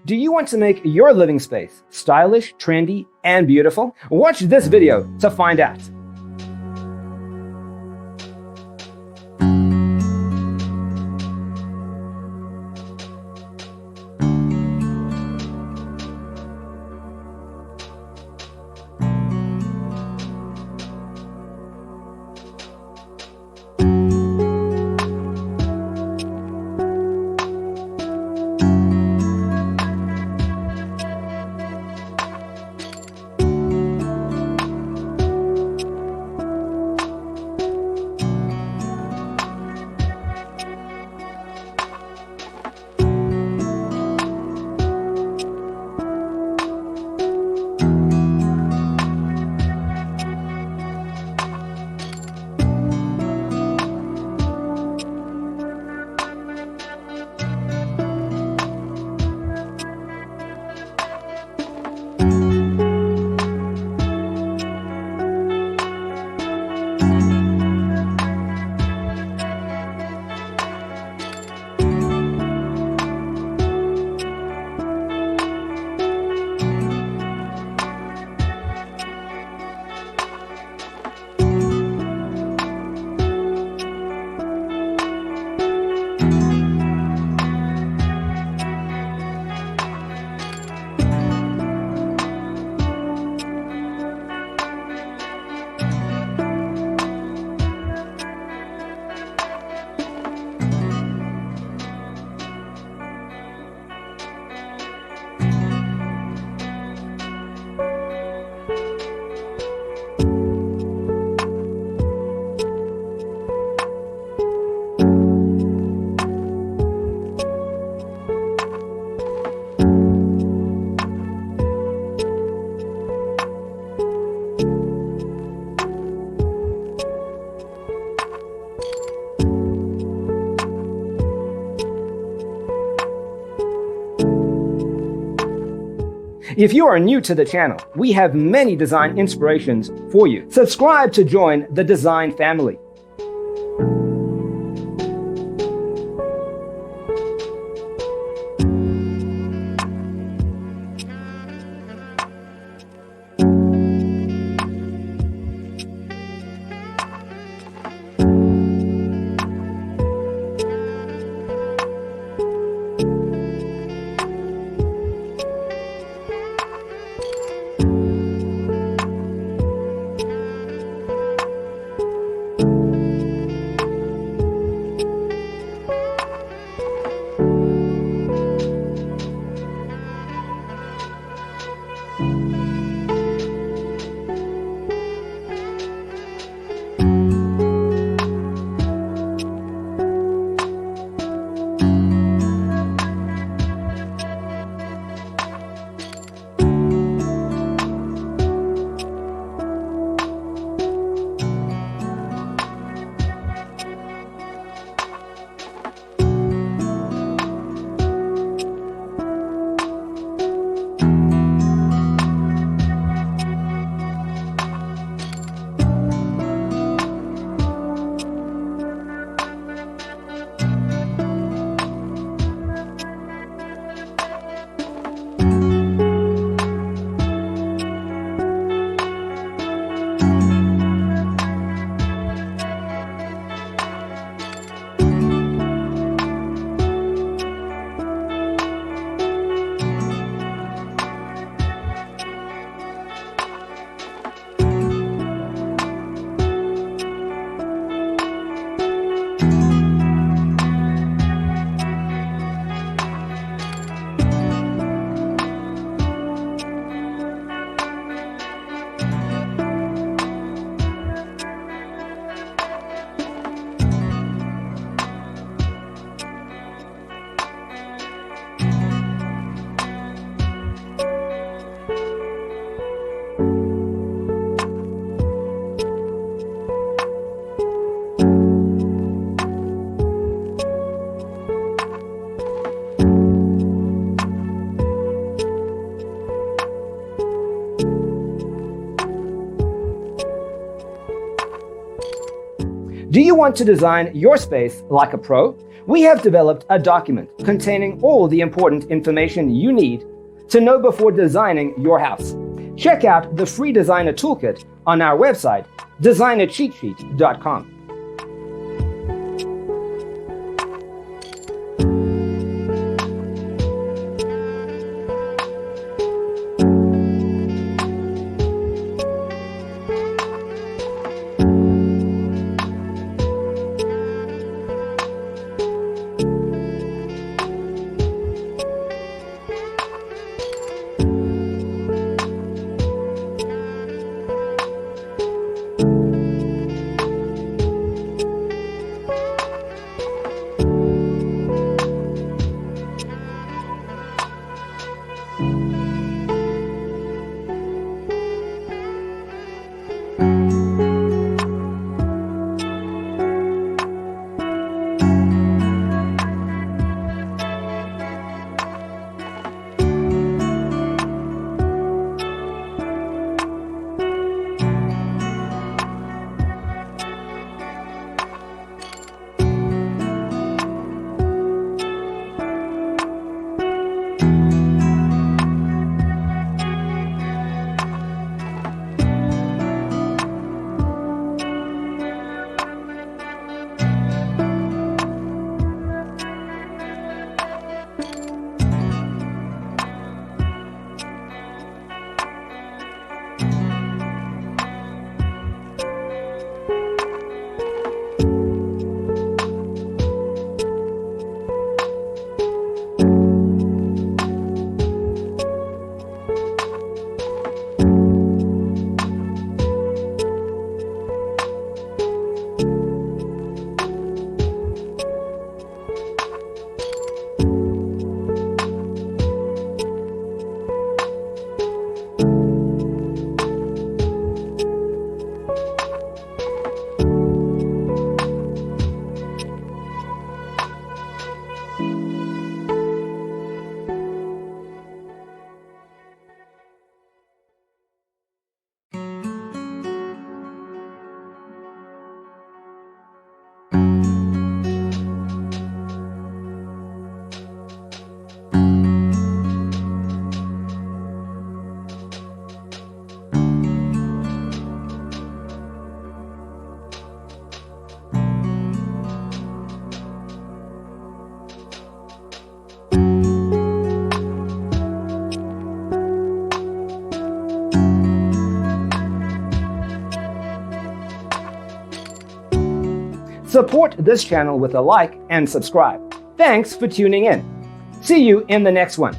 Do you want to make your living space stylish, trendy, and beautiful? Watch this video to find out. If you are new to the channel, we have many design inspirations for you. Subscribe to join the design family. Do you want to design your space like a pro? We have developed a document containing all the important information you need to know before designing your house. Check out the free designer toolkit on our website, designercheatsheet.com. Support this channel with a like and subscribe. Thanks for tuning in. See you in the next one.